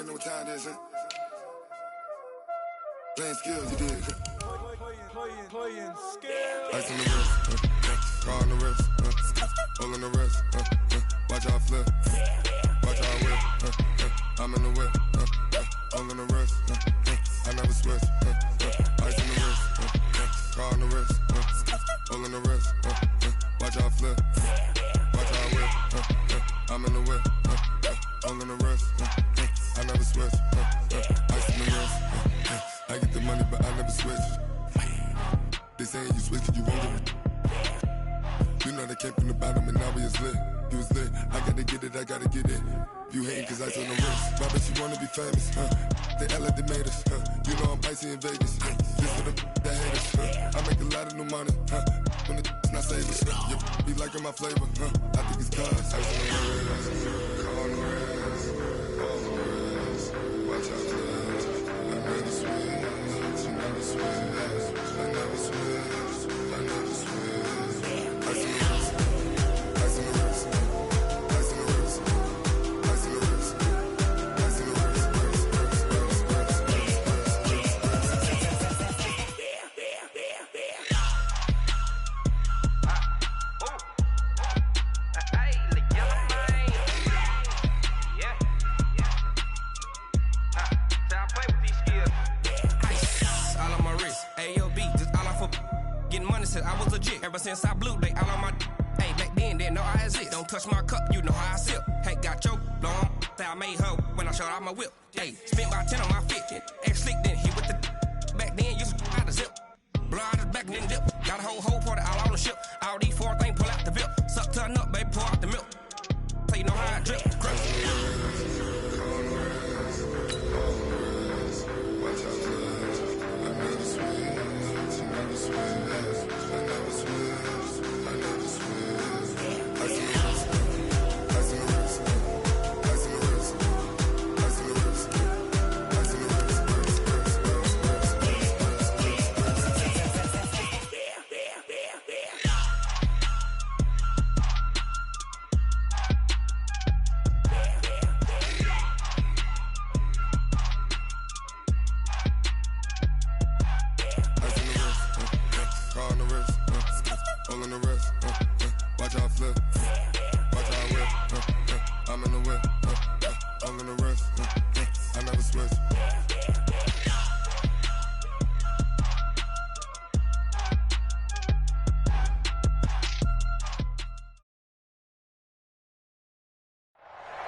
already know what time it is, huh? Playing skills, you did. Playing skills. Ice on the wrist, car on the wrist, hole in the wrist, watch how I flip, watch how I whip, I'm in the whip, hole in the wrist, I never switch, ice in the wrist, car on the wrist, hole in the wrist, watch how I flip, watch how I whip, I'm in the whip, hole in the wrist, I never switch, ice in the wrist, I get the money but I never switch. They saying you switch it, you won't get it. You know they came from the bottom and now we is lit. You was lit, I gotta get it, I gotta get it. You hating cause ice on the wrist. Why bet you wanna be famous, They act like they made us, You know I'm icy in Vegas, Just for the that hate us, I make a lot of new money, When the not savers, You be liking my flavor, I think it's cause ice on the wrist, car on the wrist, all on the wrist. Watch out, cuz I never switch, you never switch. I never switch, I never switch. Ice in the wrist, ice in the wrist, ice in the wrist, ice in the wrist, ice in the wrist, I was legit. Ever since I blew, they all on my hey, back then, didn't know I exist. Don't touch my cup, you know how I sip. Hey, got your long, say I made her when I showed out my whip. Hey, spent about 10 on my fit. Ex slick, then hit with the back then, used to out the zip. Blow out his back and then dip. Got a whole party all on the ship. All these four things, pull out the VIP. Suck to a nut, baby, pour out the milk. So you know how I drip.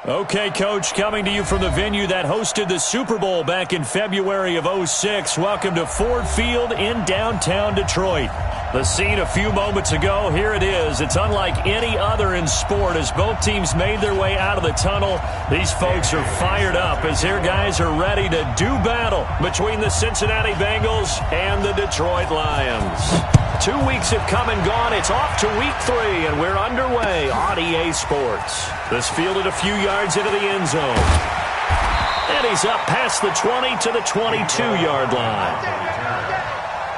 Okay, Coach, coming to you from the venue that hosted the Super Bowl back in February of '06. Welcome to Ford Field in downtown Detroit. The scene a few moments ago, here it is. It's unlike any other in sport as both teams made their way out of the tunnel. These folks are fired up as their guys are ready to do battle between the Cincinnati Bengals and the Detroit Lions. 2 weeks have come and gone. It's off to week 3, and we're underway on EA Sports. This fielded a few yards into the end zone. And he's up past the 20 to the 22-yard line.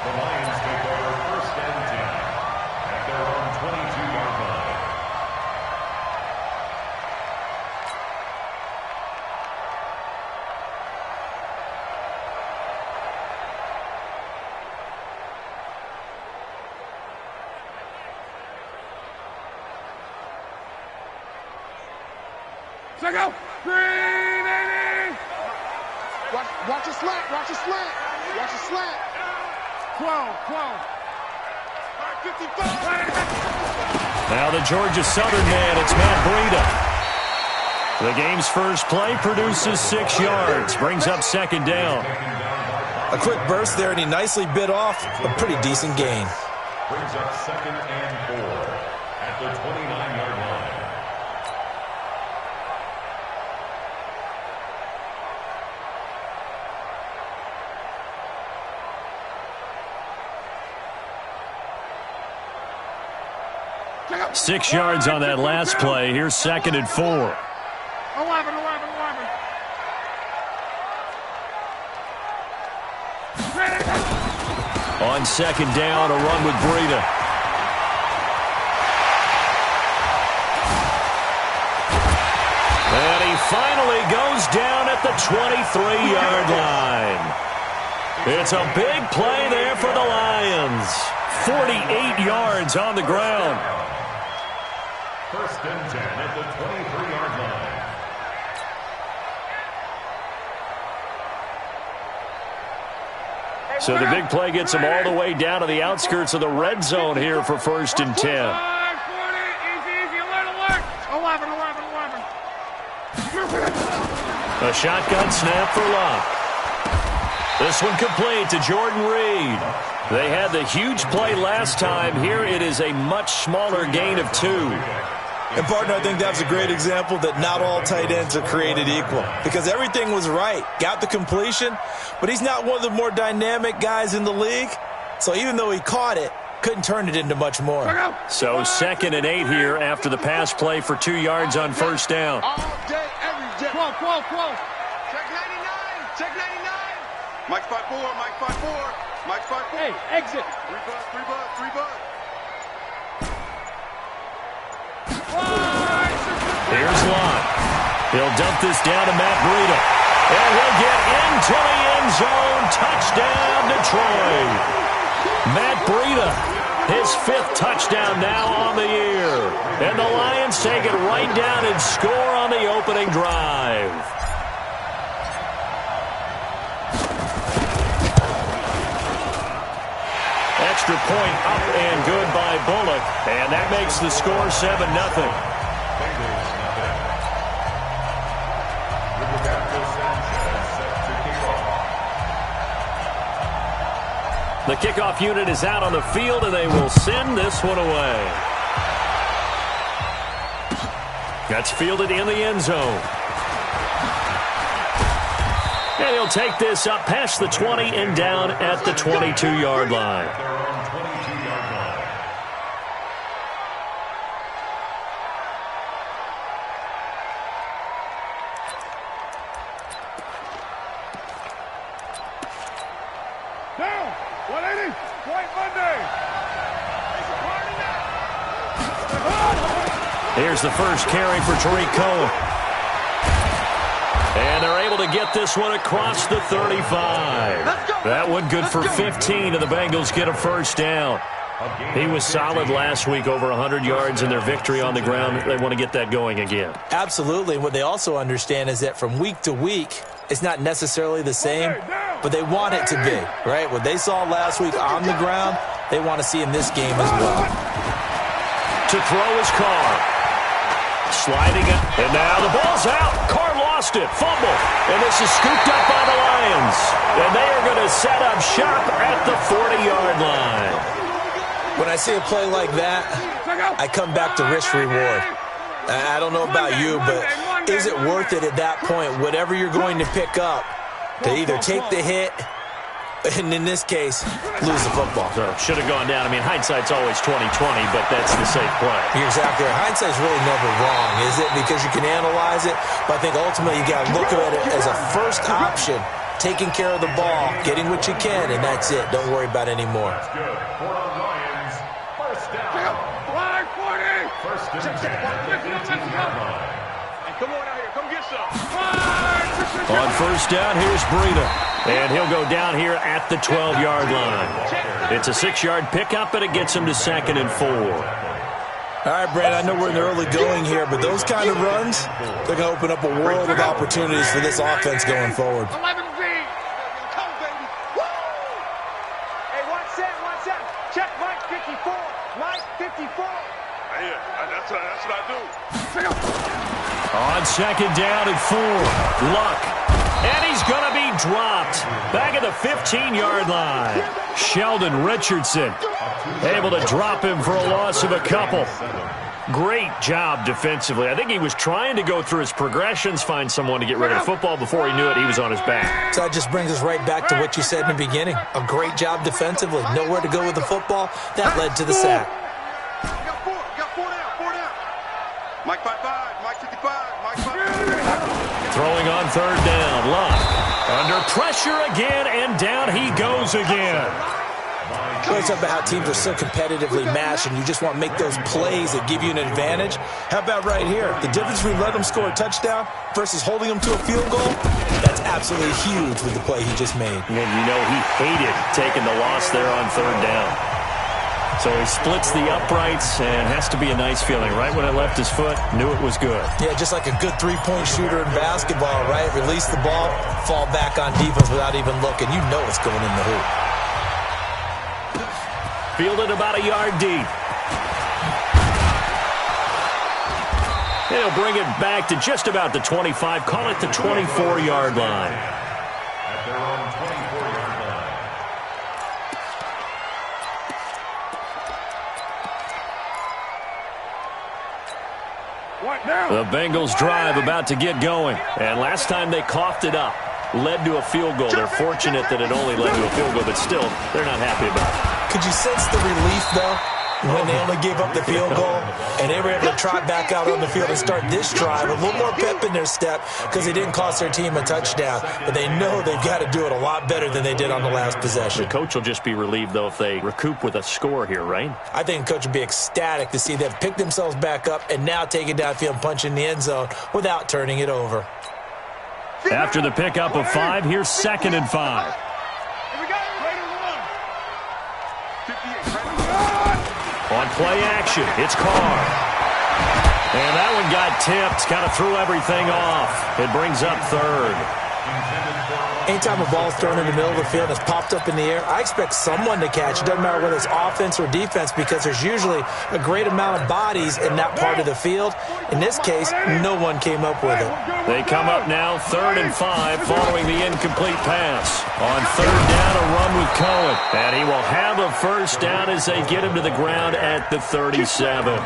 The Lions take over 1st and 10 at their own 22-yard line. Check out. Green 80. Watch your slant. Watch your slant. Watch your slant. 12. 55. Now the Georgia Southern man, it's Matt Breida. The game's first play produces 6 yards, brings up 2nd down. A quick burst there, and he nicely bit off a pretty decent gain. Brings up 2nd and 4 at the 29-yard line. Check out. 6 yards on that last play. Here's 2nd and 4. 11. On 2nd down, a run with Breida. And he finally goes down at at the 23-yard line. It's a big play there for the Lions. 48 yards on the ground. First and 10 at the 23-yard line. So the big play gets them all the way down to the outskirts of the red zone here for first and 10. Easy, alert. 11. A shotgun snap for Locke. This one complete to Jordan Reed. They had the huge play last time. Here it is a much smaller gain of 2. And, partner, I think that was a great example that not all tight ends are created equal because everything was right. Got the completion, but he's not one of the more dynamic guys in the league. So even though he caught it, couldn't turn it into much more. So 2nd and 8 here after the pass play for 2 yards on first down. All day, every day. 12. Check 99. Check 99. Mike 5-4. Mike 5-4. Mike 5-4. Hey, exit. 3 bucks. Here's Locke. He'll dump this down to Matt Breida. And he'll get into the end zone. Touchdown, Detroit. Matt Breida, his 5th touchdown now on the year. And the Lions take it right down and score on the opening drive. Extra point up and good by Bullock. And that makes the score 7-0. The kickoff unit is out on the field, and they will send this one away. That's fielded in the end zone. And he'll take this up past the 20 and down at the 22-yard line. Down. 180. White Monday. Here's the first carry for Tariq Cohen. And they're able to get this one across the 35. That one good for 15, and the Bengals get a first down. He was solid last week, over 100 yards in their victory on the ground. They want to get that going again. Absolutely. What they also understand is that from week to week, it's not necessarily the same, but they want it to be, right? What they saw last week on the ground, they want to see in this game as well. To throw his Carr. Sliding up, and now the ball's out. Carr lost it, fumble, and this is scooped up by the Lions. And they are going to set up shop at the 40-yard line. When I see a play like that, I come back to risk-reward. I don't know about you, but is it worth it at that point, whatever you're going to pick up, to either take the hit, and in this case, lose the football? So should have gone down. I mean, hindsight's always 20/20, but that's the safe play. You're exactly right. Hindsight's really never wrong, is it? Because you can analyze it, but I think ultimately you got to look at it as a first option, taking care of the ball, getting what you can, and that's it. Don't worry about any more. That's good for the Lions. First down. Flag 40. First and 10 at the 15-yard line. Come on out here. Come get some. On first down, here's Breida. And he'll go down here at the 12-yard line. It's a 6-yard pickup, and it gets him to 2nd and 4. All right, Brad, I know we're in the early going here, but those kind of runs, they're going to open up a world of opportunities for this offense going forward. 11 feet. Come, baby. Woo! Hey, watch that. Check Mike 54. Mike 54. Yeah, that's what I do. On 2nd down and 4, Luck. And he's going to be dropped back at the 15-yard line. Sheldon Richardson able to drop him for a loss of a couple. Great job defensively. I think he was trying to go through his progressions, find someone to get rid of the football. Before he knew it, he was on his back. So that just brings us right back to what you said in the beginning. A great job defensively. Nowhere to go with the football. That led to the sack. Got four down. Mike 55. Mike 55. Mike 55. Throwing on 3rd down. Luck under pressure again, and down he goes again. Well, it's about how teams are so competitively matched, and you just want to make those plays that give you an advantage. How about right here? The difference between letting them score a touchdown versus holding them to a field goal, that's absolutely huge with the play he just made. And you know he hated taking the loss there on third down. So he splits the uprights and has to be a nice feeling. Right when it left his foot, knew it was good. Yeah, just like a good three-point shooter in basketball, right? Release the ball, fall back on defense without even looking. You know it's going in the hoop. Fielded about a yard deep. He'll bring it back to just about the 25. Call it the 24-yard line. At their own 24-yard line. The Bengals drive about to get going. And last time they coughed it up, led to a field goal. They're fortunate that it only led to a field goal, but still, they're not happy about it. Could you sense the relief, though, when they only gave up the field goal and they were able to trot back out on the field and start this drive? A little more pep in their step because they didn't cost their team a touchdown, but they know they've got to do it a lot better than they did on the last possession. The coach will just be relieved, though, if they recoup with a score here, right? I think the coach would be ecstatic to see them pick themselves back up and now take it downfield and punch in the end zone without turning it over. After the pickup of 5, here's 2nd and 5. On play action, it's Carr. And that one got tipped, kind of threw everything off. It brings up 3rd. Anytime a ball's thrown in the middle of the field and it's popped up in the air, I expect someone to catch. It doesn't matter whether it's offense or defense because there's usually a great amount of bodies in that part of the field. In this case, no one came up with it. They come up now 3rd and 5 following the incomplete pass. On 3rd down, a run with Cohen. And he will have a first down as they get him to the ground at the 37.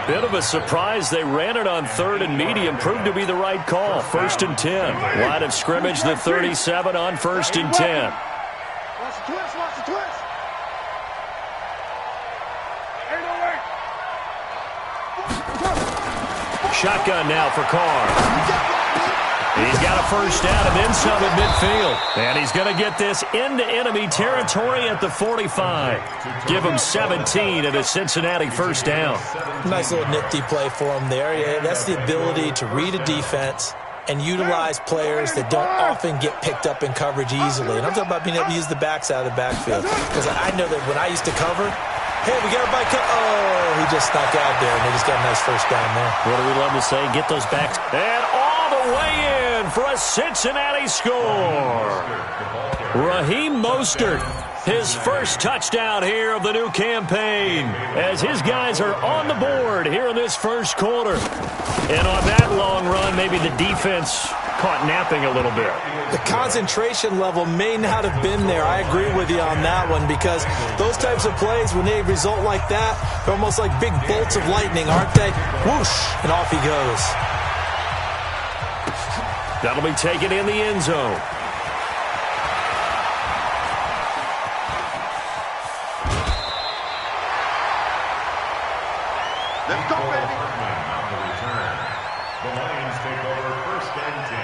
Bit of a surprise. They ran it on 3rd and medium. Proved to be the right call. 1st and 10. Line of scrimmage, the 37 on 1st and 10. Watch the twist, watch the twist. Ain't no way. Shotgun now for Carr. He's got a first down and then some at midfield. And he's going to get this into enemy territory at the 45. Give him 17 and a Cincinnati first down. Nice little nifty play for him there. Yeah, that's the ability to read a defense and utilize players that don't often get picked up in coverage easily. And I'm talking about being able to use the backside of the backfield. Because I know that when I used to cover, hey, we got a bike. Oh, he just snuck out there, and they just got a nice first down there. What do we love to say? Get those backs. And all the way in for a Cincinnati score. Raheem Mostert, his first touchdown here of the new campaign, as his guys are on the board here in this first quarter. And on that long run, maybe the defense caught napping a little bit. The concentration level may not have been there. I agree with you on that one because those types of plays, when they result like that, they're almost like big bolts of lightning, aren't they? Whoosh, and off he goes. That'll be taken in the end zone. Let's go, baby. The Lions take over 1st and 10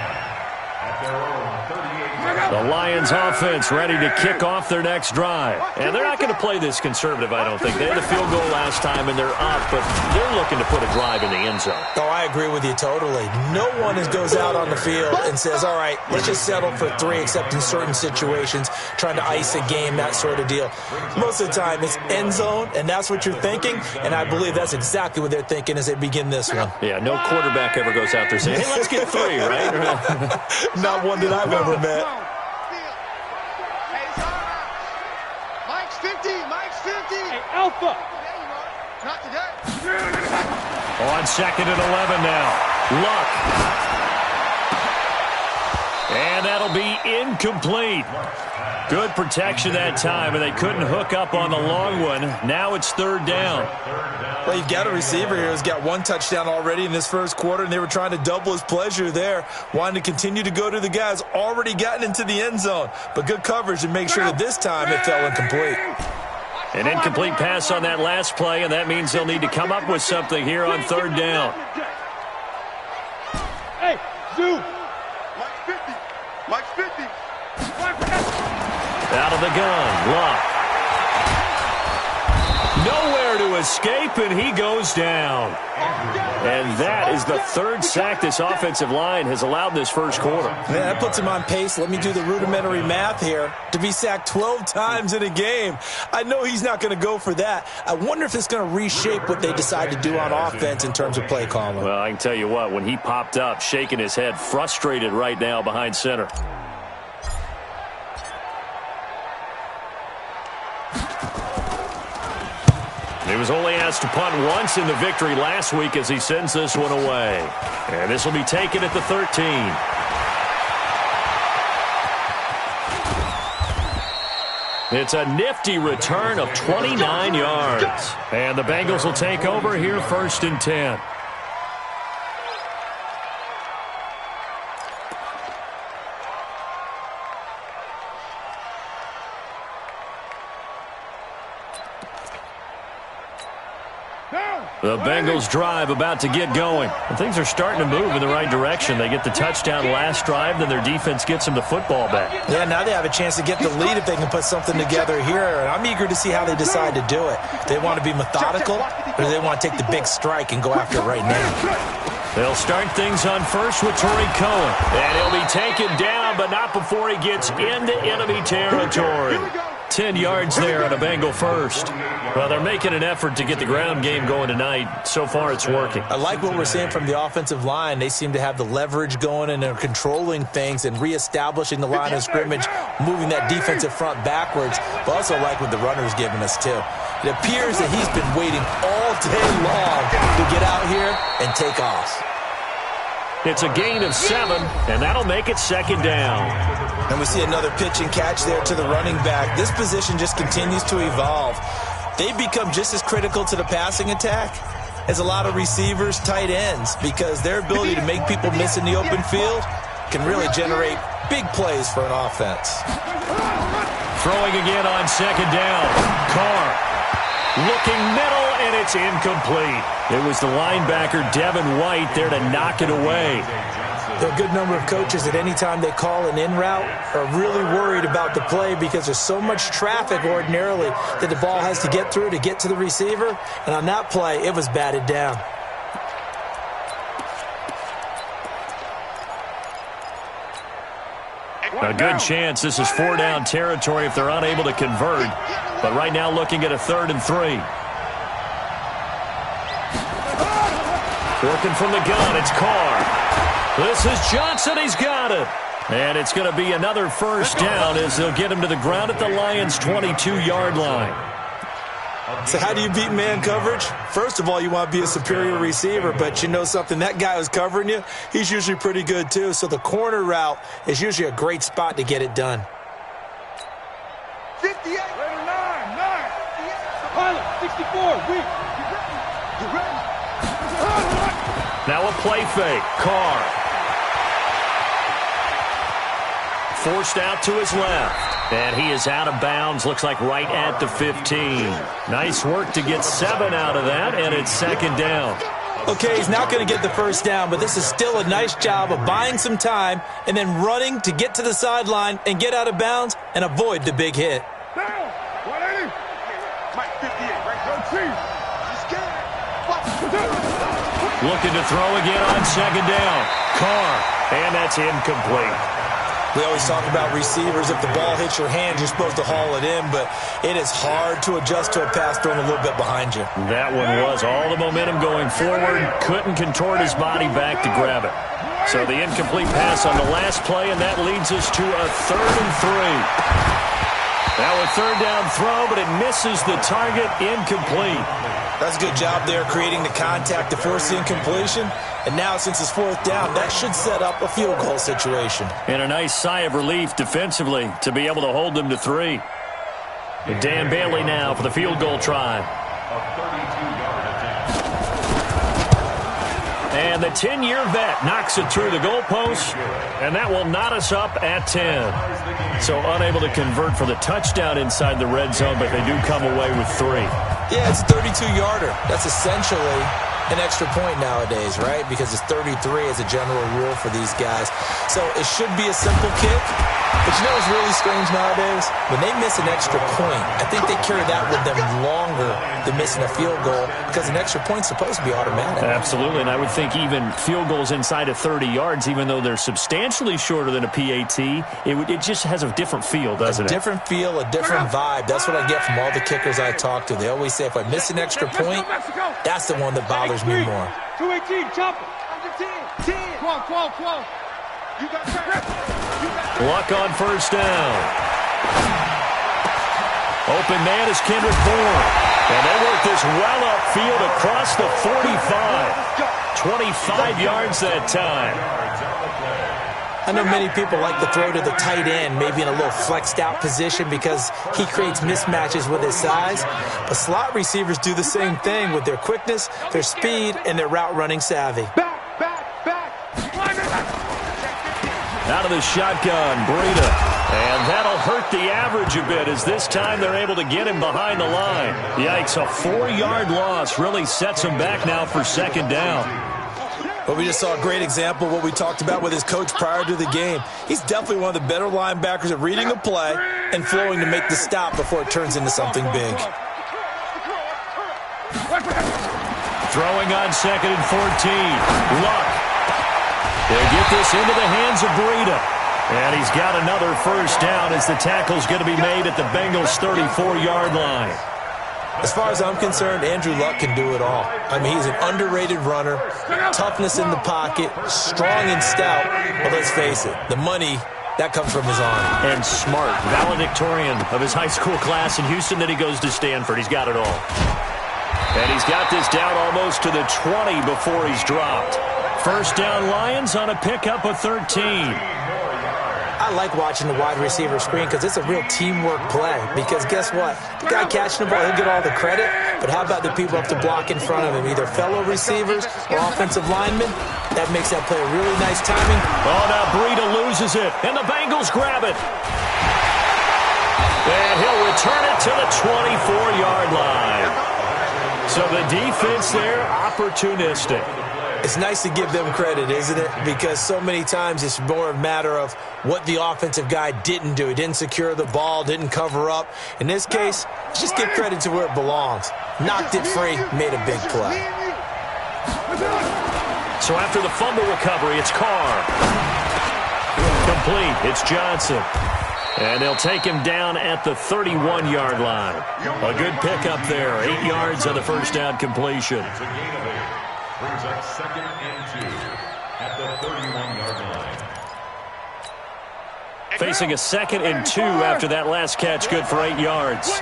at their own 38. The Lions offense ready to kick off their next drive. And they're not going to play this conservative, I don't think. They had a field goal last time, and they're up, but they're looking to put a drive in the end zone. Oh, I agree with you totally. No one goes out on the field and says, all right, let's just settle for 3, except in certain situations, trying to ice a game, that sort of deal. Most of the time, it's end zone, and that's what you're thinking, and I believe that's exactly what they're thinking as they begin this one. Yeah, no quarterback ever goes out there saying, hey, let's get 3, right? Not one that I've ever met. Mike's 50, Mike's 50. Hey, Alpha. Not today. On 2nd and 11 now. Luck. And that'll be incomplete. Good protection that time, and they couldn't hook up on the long one. Now it's 3rd down. Well, you've got a receiver here who's got 1 touchdown already in this first quarter, and they were trying to double his pleasure there, wanting to continue to go to the guys already gotten into the end zone. But good coverage to make sure that this time it fell incomplete. An incomplete pass on that last play, and that means they'll need to come up with something here on 3rd down. Hey, Zoo. Mike's 50, Mike's 50. Out of the gun, Luck. escape, and he goes down. And that is the third sack this offensive line has allowed this first quarter. Man, that puts him on pace. Let me do the rudimentary math here. To be sacked 12 times in a game. I know he's not going to go for that. I wonder if it's going to reshape what they decide to do on offense in terms of play calling. Well, I can tell you what, when he popped up, shaking his head, frustrated right now behind center. He was only asked to punt once in the victory last week as he sends this one away. And this will be taken at the 13. It's a nifty return of 29 yards. And the Bengals will take over here 1st and 10. The Bengals drive about to get going. And things are starting to move in the right direction. They get the touchdown last drive, then their defense gets them the football back. Yeah, now they have a chance to get the lead if they can put something together here. And I'm eager to see how they decide to do it. They want to be methodical, or do they want to take the big strike and go after it right now? They'll start things on first with Torrey Cohen. And he'll be taken down, but not before he gets into enemy territory. 10 yards there on a Bengal first. Well, they're making an effort to get the ground game going tonight. So far, it's working. I like what we're seeing from the offensive line. They seem to have the leverage going, and they're controlling things and reestablishing the line of scrimmage, moving that defensive front backwards. But also like what the runner's giving us, too. It appears that he's been waiting all day long to get out here and take off. It's a gain of 7, and that'll make it 2nd down. And we see another pitch and catch there to the running back. This position just continues to evolve. They become just as critical to the passing attack as a lot of receivers, tight ends, because their ability to make people miss in the open field can really generate big plays for an offense. Throwing again on 2nd down. Carr looking middle, and it's incomplete. It was the linebacker, Devin White, there to knock it away. There are a good number of coaches at any time they call an in route are really worried about the play because there's so much traffic ordinarily that the ball has to get through to get to the receiver. And on that play, it was batted down. A good chance this is 4-down territory if they're unable to convert. But right now looking at a 3rd and 3. Working from the gun, it's Carr. This is Johnson, he's got it. And it's going to be another 1st down as they'll get him to the ground at the Lions' 22-yard line. So how do you beat man coverage? First of all, you want to be a superior receiver, but you know something, that guy who's covering you, he's usually pretty good too. So the corner route is usually a great spot to get it done. 58. 9. Pilot, 64. Weak. Get ready. Now a play fake. Carr. Forced out to his left. And he is out of bounds, looks like right at the 15. Nice work to get 7 out of that, and it's 2nd down. Okay, he's not going to get the 1st down, but this is still a nice job of buying some time and then running to get to the sideline and get out of bounds and avoid the big hit. Down. 180. Mike 58, right? Go team. Looking to throw again on 2nd down. Carr, and that's incomplete. We always talk about receivers. If the ball hits your hand, you're supposed to haul it in, but it is hard to adjust to a pass thrown a little bit behind you. That one was all the momentum going forward. Couldn't contort his body back to grab it. So the incomplete pass on the last play, and that leads us to a 3rd and 3. Now a 3rd down throw, but it misses the target, incomplete. That's a good job there creating the contact to force the incompletion. And now, since it's 4th down, that should set up a field goal situation. And a nice sigh of relief defensively to be able to hold them to 3. And Dan Bailey now for the field goal try. And the 10-year vet knocks it through the goalpost, and that will knot us up at 10. So unable to convert for the touchdown inside the red zone, but they do come away with 3. Yeah, it's a 32-yarder. That's essentially an extra point nowadays, right? Because it's 33 as a general rule for these guys. So it should be a simple kick, But you know what's really strange nowadays? When they miss an extra point, I think they carry that with them longer than missing a field goal because an extra point's supposed to be automatic. Absolutely, and I would think even field goals inside of 30 yards, even though they're substantially shorter than a PAT, it just has a different feel, doesn't it? A different feel, a different vibe. That's what I get from all the kickers I talk to. They always say if I miss an extra point, that's the one that bothers me more. 218, jump it. Under 10. 10. 12. You got Luck on first down. Open man is Kendrick Bourne. And they work this well upfield across the 45. 25 yards that time. I know many people like to throw to the tight end, maybe in a little flexed out position because he creates mismatches with his size. But slot receivers do the same thing with their quickness, their speed, and their route running savvy. back. Out of the shotgun, Breida. And that'll hurt the average a bit as this time they're able to get him behind the line. Yikes, a 4-yard loss really sets him back now for second down. But we just saw a great example of what we talked about with his coach prior to the game. He's definitely one of the better linebackers at reading a play and flowing to make the stop before it turns into something big. Throwing on 2nd and 14. Luck. They'll get this into the hands of Breida. And he's got another first down as the tackle's going to be made at the Bengals' 34-yard line. As far as I'm concerned, Andrew Luck can do it all. I mean, he's an underrated runner, toughness in the pocket, strong and stout. But let's face it, the money, that comes from his arm. And smart, valedictorian of his high school class in Houston. Then he goes to Stanford. He's got it all. And he's got this down almost to the 20 before he's dropped. First down Lions on a pickup of 13. I like watching the wide receiver screen because it's a real teamwork play. Because guess what? The guy catching the ball, he'll get all the credit. But how about the people up to block in front of him, either fellow receivers or offensive linemen? That makes that play a really nice timing. Oh, now Breida loses it, and the Bengals grab it. And he'll return it to the 24-yard line. So the defense there, opportunistic. It's nice to give them credit, isn't it? Because so many times it's more a matter of what the offensive guy didn't do. He didn't secure the ball, didn't cover up. In this case, just give credit to where it belongs. Knocked it free, made a big play. So after the fumble recovery, it's Carr. Complete. It's Johnson. And they'll take him down at the 31-yard line. A good pickup there. 8 yards on the first down completion. Brings up 2nd and 2 at the 31-yard line. Facing a 2nd and 2 after that last catch, good for 8 yards. 25,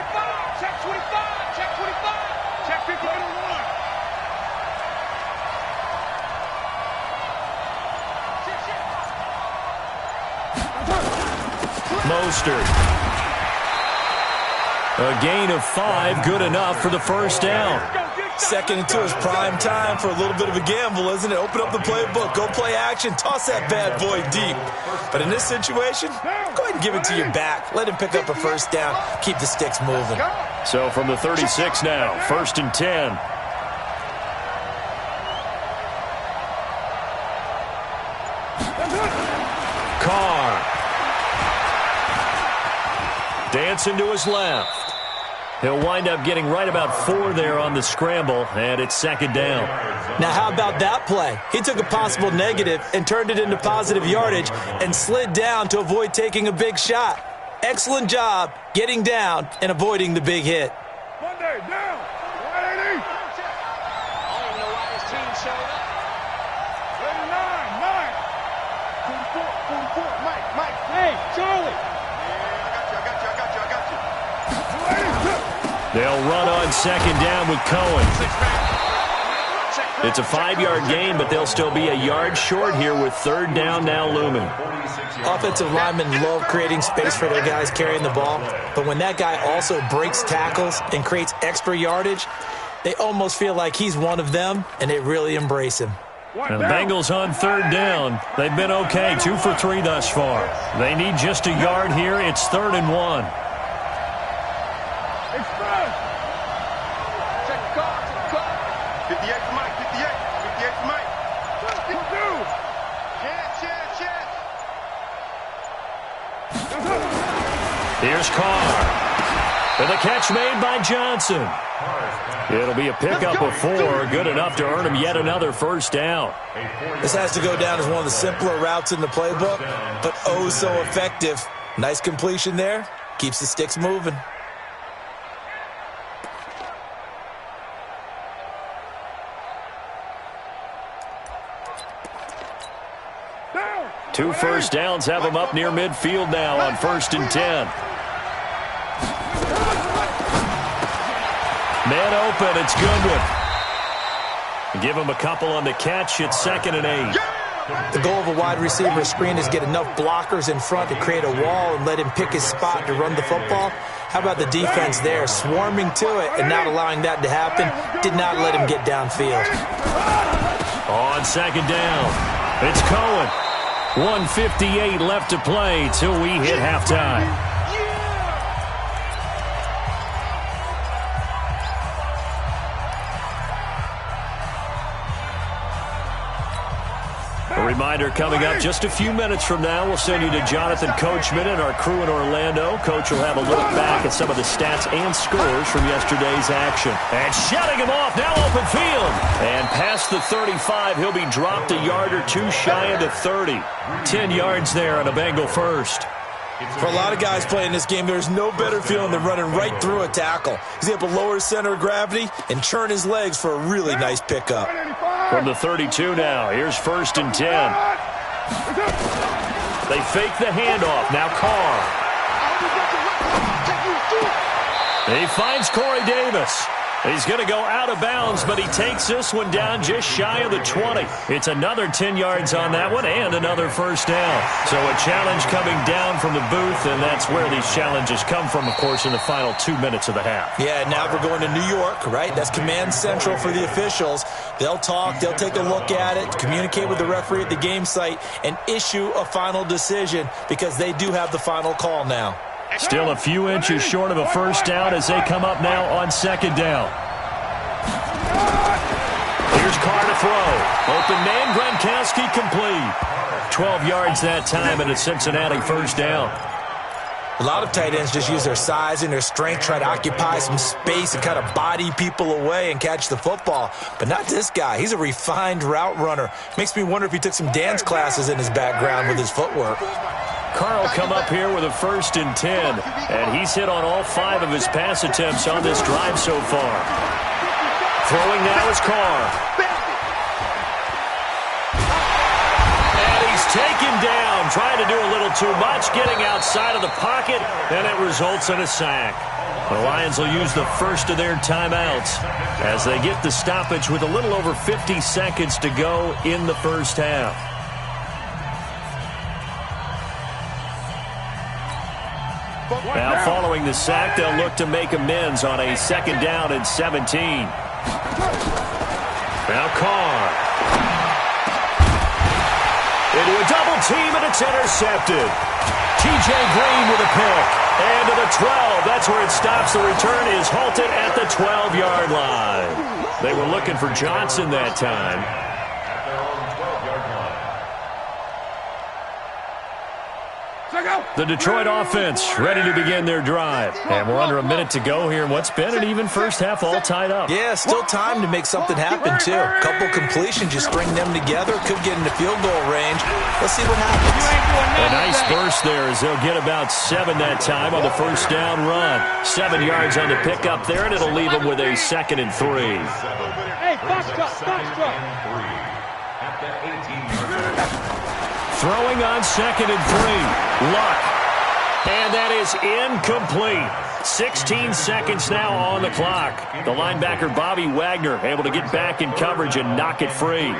check 25, check 25, check 50 middle one. Mostert. A gain of 5, good enough for the first down. 2nd and 2 is prime time for a little bit of a gamble, isn't it? Open up the playbook, go play action, toss that bad boy deep. But in this situation, go ahead and give it to your back. Let him pick up a first down, keep the sticks moving. So from the 36 now, 1st and 10. Carr. Dancing to his left. He'll wind up getting right about 4 there on the scramble, and it's 2nd down. Now, how about that play? He took a possible negative and turned it into positive yardage and slid down to avoid taking a big shot. Excellent job getting down and avoiding the big hit. Monday, down. 180. I don't even know why this team showed up. 39, 9. 44, Mike. Hey, Charlie. They'll run on 2nd down with Cohen. It's a 5-yard gain, but they'll still be a yard short here with 3rd down now looming. Offensive linemen love creating space for their guys carrying the ball, but when that guy also breaks tackles and creates extra yardage, they almost feel like he's one of them, and they really embrace him. And the Bengals on 3rd down. They've been okay, 2 for 3 thus far. They need just a yard here. It's 3rd and 1. Express. Check the car. 58 for Mike, 58 for Mike. What do? Check. Here's Carr. And the catch made by Johnson. It'll be a pickup of 4, good enough to earn him yet another first down. This has to go down as one of the simpler routes in the playbook, but oh so effective. Nice completion there. Keeps the sticks moving. Two first downs have him up near midfield now on 1st and 10. Man open, it's Goodwin. Give him a couple on the catch. It's 2nd and 8. The goal of a wide receiver screen is get enough blockers in front to create a wall and let him pick his spot to run the football. How about the defense there, swarming to it and not allowing that to happen? Did not let him get downfield. On 2nd down, it's Cohen. 1:58 left to play till we hit halftime. A reminder coming up just a few minutes from now, we'll send you to Jonathan Coachman and our crew in Orlando. Coach will have a look back at some of the stats and scores from yesterday's action. And shutting him off, now open field. And past the 35, he'll be dropped a yard or two shy of the 30. 10 yards there on a Bengal first. For a lot of guys playing this game, there's no better feeling than running right through a tackle. He's able to lower his center of gravity and turn his legs for a really nice pickup. From the 32 now, here's 1st and 10. They fake the handoff. Now Carr. He finds Corey Davis. He's going to go out of bounds, but he takes this one down just shy of the 20. It's another 10 yards on that one and another first down. So a challenge coming down from the booth, and that's where these challenges come from, of course, in the final 2 minutes of the half. Yeah, now we're going to New York, right? That's command central for the officials. They'll talk, they'll take a look at it, communicate with the referee at the game site, and issue a final decision because they do have the final call now. Still a few inches short of a first down as they come up now on 2nd down. Here's Carr to throw. Open man, Gronkowski complete. 12 yards that time and a Cincinnati first down. A lot of tight ends just use their size and their strength, try to occupy some space and kind of body people away and catch the football. But not this guy. He's a refined route runner. Makes me wonder if he took some dance classes in his background with his footwork. Carr will come up here with a 1st and 10, and he's hit on all 5 of his pass attempts on this drive so far. Throwing now is Carr. And he's taken down, trying to do a little too much, getting outside of the pocket, and it results in a sack. The Lions will use the first of their timeouts as they get the stoppage with a little over 50 seconds to go in the first half. Now following the sack, they'll look to make amends on a 2nd down and 17. Now Carr. Into a double team, and it's intercepted. T.J. Green with a pick. And to the 12. That's where it stops. The return is halted at the 12-yard line. They were looking for Johnson that time. The Detroit offense ready to begin their drive. And we're under a minute to go here in what's been an even first half all tied up. Yeah, still time to make something happen, too. A couple completions, you string them together, could get into field goal range. Let's see what happens. A nice burst there as they'll get about 7 that time on the first down run. 7 yards on the pickup there, and it'll leave them with a 2nd and 3. Hey, box truck. Throwing on 2nd and 3. Luck. And that is incomplete. 16 seconds now on the clock. The linebacker, Bobby Wagner, able to get back in coverage and knock it free.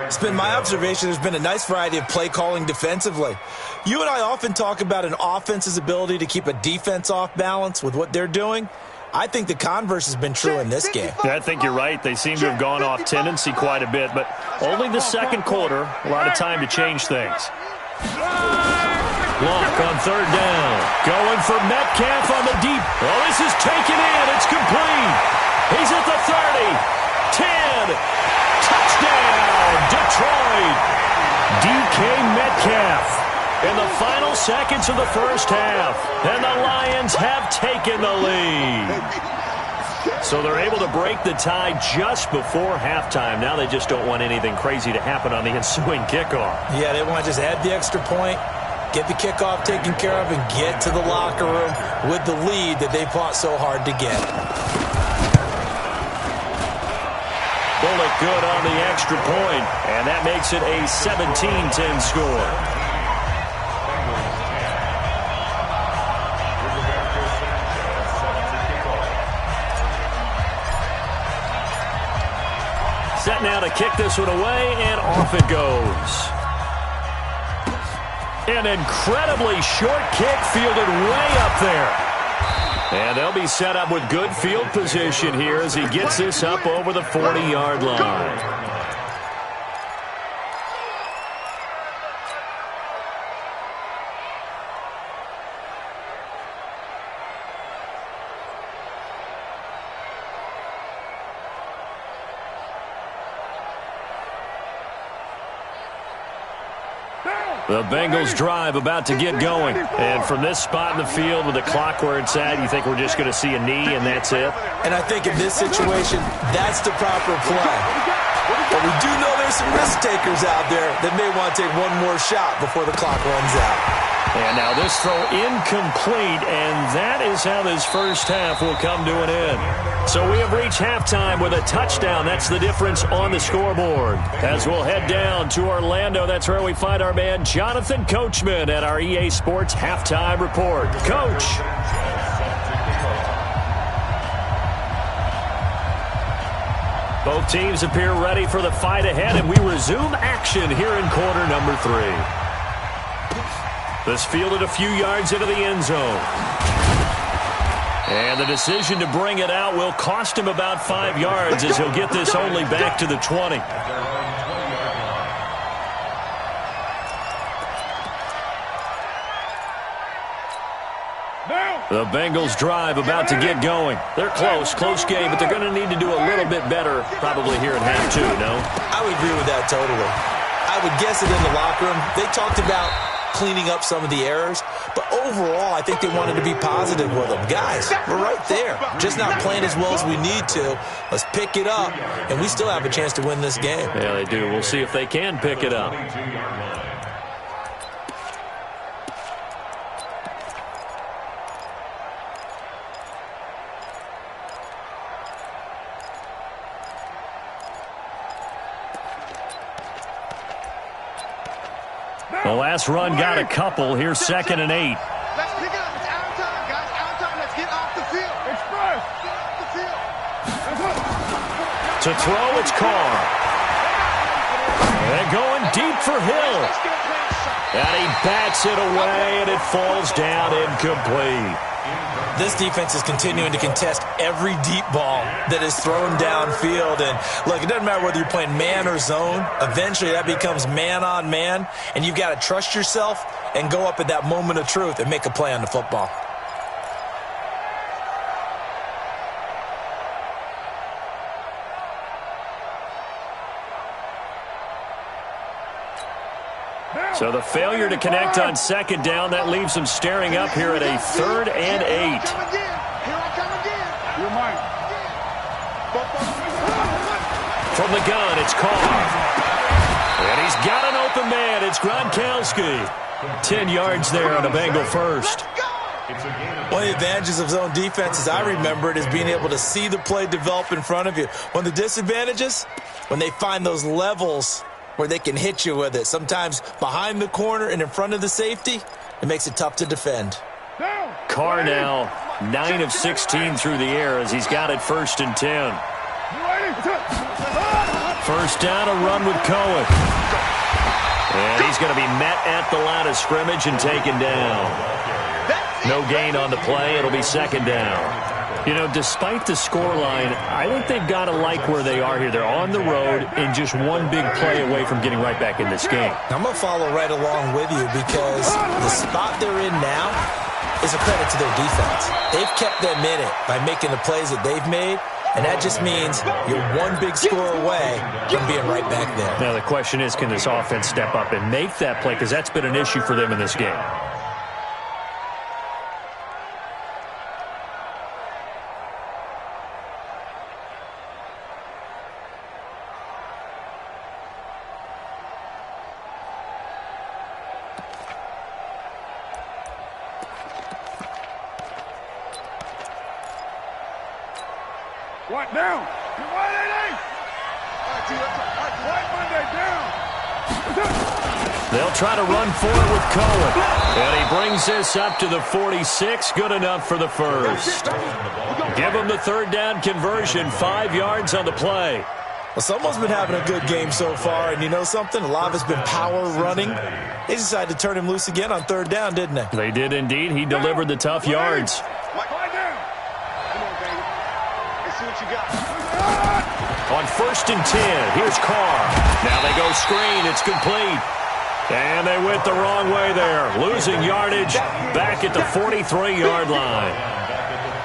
It's been my observation there's been a nice variety of play calling defensively. You and I often talk about an offense's ability to keep a defense off balance with what they're doing. I think the converse has been true in this game. I think you're right. They seem to have gone off tendency quite a bit, but only the second quarter. A lot of time to change things. Lock on 3rd down. Going for Metcalf on the deep. Oh, this is taken in. It's complete. He's at the 30. 10. Touchdown, Detroit. DK Metcalf. And the final final seconds of the first half, and the Lions have taken the lead. So they're able to break the tie just before halftime. Now they just don't want anything crazy to happen on the ensuing kickoff. Yeah, they want to just add the extra point, get the kickoff taken care of, and get to the locker room with the lead that they fought so hard to get. Bullock good on the extra point, and that makes it a 17-10 score. Set now to kick this one away, and off it goes. An incredibly short kick fielded way up there. And they'll be set up with good field position here as he gets this up over the 40-yard line. The Bengals drive about to get going. And from this spot in the field with the clock where it's at, you think we're just going to see a knee and that's it? And I think in this situation, that's the proper play. But we do know there's some risk takers out there that may want to take one more shot before the clock runs out. And now this throw incomplete, and that is how this first half will come to an end. So we have reached halftime with a touchdown. That's the difference on the scoreboard. As we'll head down to Orlando, that's where we find our man Jonathan Coachman at our EA Sports Halftime Report. Coach. Both teams appear ready for the fight ahead, and we resume action here in quarter number 3. This fielded a few yards into the end zone. And the decision to bring it out will cost him about 5 yards as he'll get this only back to the 20. The Bengals drive about to get going. They're close game, but they're going to need to do a little bit better probably here in half 2, no? I would agree with that totally. I would guess it in the locker room. They talked about cleaning up some of the errors, but overall I think they wanted to be positive with them. Guys, we're right there, just not playing as well as we need to. Let's pick it up, and we still have a chance to win this game. Yeah, they do. We'll see if they can pick it up. The last run got a couple. Here's 2nd and 8. Let's pick it up. It's out of time, guys. Out of time. Let's get off the field. Express. Get off the field. To throw, it's Carr. And going deep for Hill. And he bats it away, and it falls down incomplete. This defense is continuing to contest every deep ball that is thrown downfield. And look, it doesn't matter whether you're playing man or zone. Eventually that becomes man on man, and you've got to trust yourself and go up at that moment of truth and make a play on the football. So the failure to connect on 2nd down, that leaves them staring up here at a 3rd and 8. Here I come again. You're mine. From the gun, it's Carr. And he's got an open man. It's Gronkowski. 10 yards there on a Bengal first. One of the advantages of zone defense, as I remember it, is being able to see the play develop in front of you. One of the disadvantages, when they find those levels where they can hit you with it. Sometimes behind the corner and in front of the safety, it makes it tough to defend. Carr now 9 of 16 through the air as he's got it 1st and 10. First down, a run with Cohen. And he's going to be met at the line of scrimmage and taken down. No gain on the play. It'll be 2nd down. You know, despite the scoreline, I think they've got to like where they are here. They're on the road and just one big play away from getting right back in this game. I'm going to follow right along with you because the spot they're in now is a credit to their defense. They've kept them in it by making the plays that they've made, and that just means you're one big score away from being right back there. Now the question is, can this offense step up and make that play? Because that's been an issue for them in this game. What, down? White Monday, down. They'll try to run for it with Cohen. And he brings this up to the 46. Good enough for the first. Give him the third down conversion. 5 yards on the play. Well, someone's been having a good game so far, and you know something? A lot of it's been power running. They decided to turn him loose again on third down, didn't they? They did indeed. He delivered the tough yards. On 1st and 10, here's Carr. Now they go screen. It's complete. And they went the wrong way there. Losing yardage back at the 43-yard line.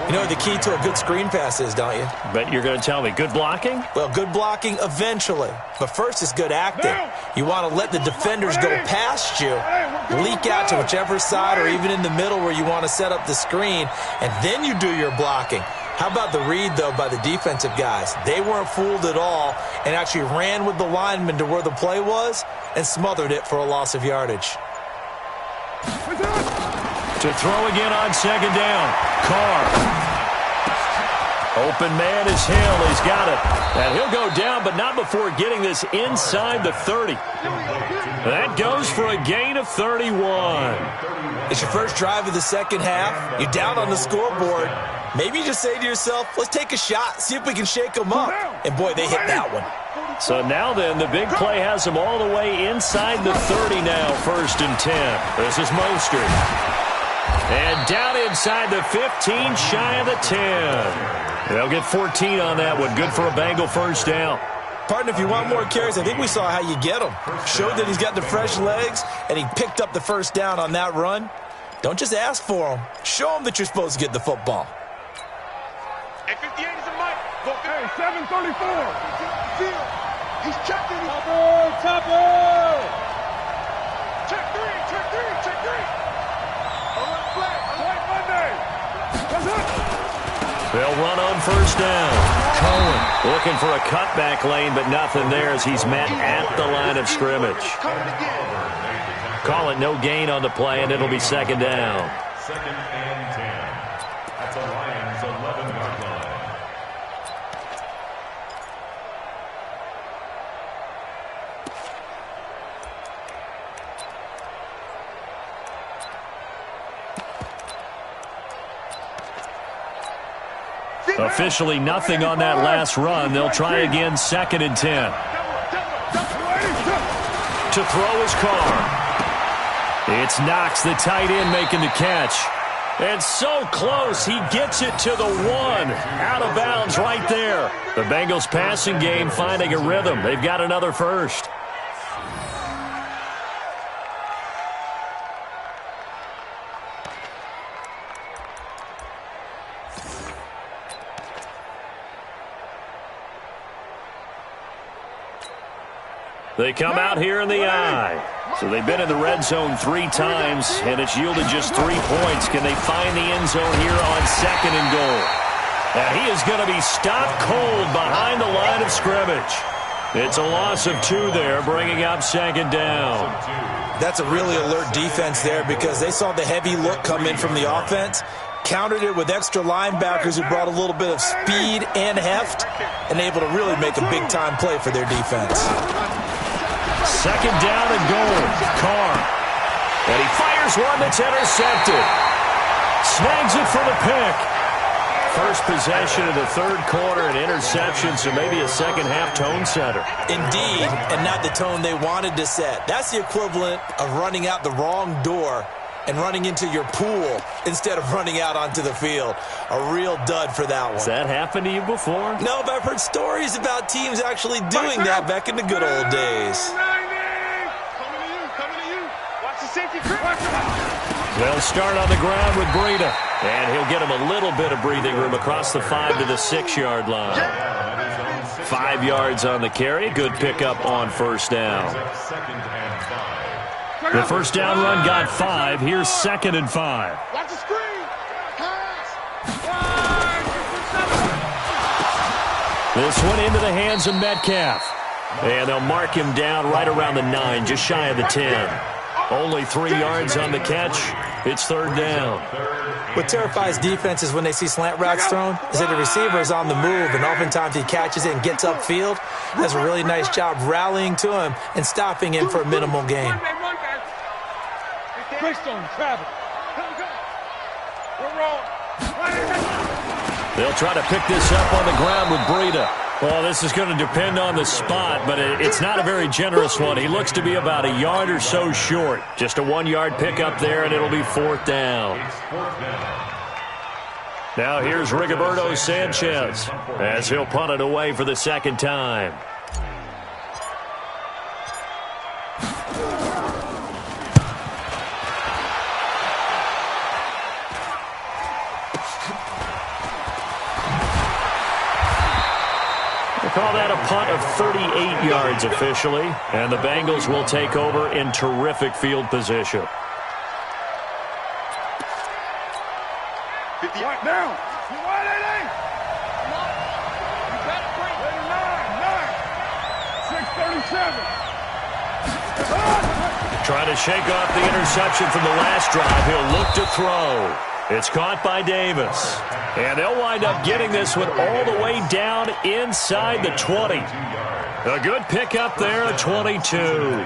You know what the key to a good screen pass is, don't you? Bet you're going to tell me. Good blocking? Well, good blocking eventually. But first is good acting. You want to let the defenders go past you, leak out to whichever side or even in the middle where you want to set up the screen, and then you do your blocking. How about the read, though, by the defensive guys? They weren't fooled at all and actually ran with the lineman to where the play was and smothered it for a loss of yardage. To throw again on 2nd down. Carr. Open man is Hill. He's got it. And he'll go down, but not before getting this inside the 30. That goes for a gain of 31. It's your first drive of the second half. You're down on the scoreboard. Maybe you just say to yourself, let's take a shot, see if we can shake them up. And, boy, they hit that one. So now then, the big play has them all the way inside the 30 now, 1st and 10. This is Mostert. And down inside the 15, shy of the 10. They'll get 14 on that one. Good for a Bengal first down. Partner, if you want more carries, I think we saw how you get them. Showed that he's got the fresh legs, and he picked up the first down on that run. Don't just ask for them. Show them that you're supposed to get the football. Hey, 58 is a mic. Hey, 734. He's checking it. Topper. Check 3. White Monday. They'll run on 1st down. Cohen looking for a cutback lane, but nothing there as he's met at the line of scrimmage. Call it no gain on the play, and it'll be 2nd down. 2nd and 10. At the Lions' 11-yard line. Officially nothing on that last run. They'll try again, 2nd and 10. To throw his Carr. It's Knox, the tight end, making the catch. And so close, he gets it to the 1. Out of bounds right there. The Bengals passing game finding a rhythm. They've got another first. They come out here in the eye. So they've been in the red zone 3 times, and it's yielded just 3 points. Can they find the end zone here on 2nd and goal? And he is going to be stopped cold behind the line of scrimmage. It's a loss of 2 there, bringing up 2nd down. That's a really alert defense there because they saw the heavy look come in from the offense, countered it with extra linebackers who brought a little bit of speed and heft, and able to really make a big-time play for their defense. 2nd down and goal. Carr. And he fires one that's intercepted. Snags it for the pick. First possession of the 3rd quarter, an interception, so maybe a second-half tone setter. Indeed, and not the tone they wanted to set. That's the equivalent of running out the wrong door and running into your pool instead of running out onto the field. A real dud for that one. Has that happened to you before? No, but I've heard stories about teams actually doing that back in the good old days. Coming to you. Watch the safety. They'll start on the ground with Breida. And he'll get him a little bit of breathing room across the 5 to the 6-yard line. 5 yards on the carry. Good pickup on 1st down. The 1st down run got 5. Here's 2nd and 5. Watch the screen. Pass. This one into the hands of Metcalf. And they'll mark him down right around the 9, just shy of the 10. Only 3 yards on the catch. It's third down. What terrifies defenses when they see slant routes thrown is that the receiver is on the move, and oftentimes he catches it and gets upfield. Does a really nice job rallying to him and stopping him for a minimal gain. They'll try to pick this up on the ground with Breida. Well, this is going to depend on the spot, but it's not a very generous one. He looks to be about a yard or so short. Just a 1-yard pickup there, and it'll be fourth down. Now here's Rigoberto Sanchez as he'll punt it away for the second time. Call that a punt of 38 yards officially, and the Bengals will take over in terrific field position. 50 right down. You want it, eh? You better bring it. 6:37. Trying to shake off the interception from the last drive. He'll look to throw. It's caught by Davis. And they'll wind up getting this one all the way down inside the 20. A good pickup there at 22.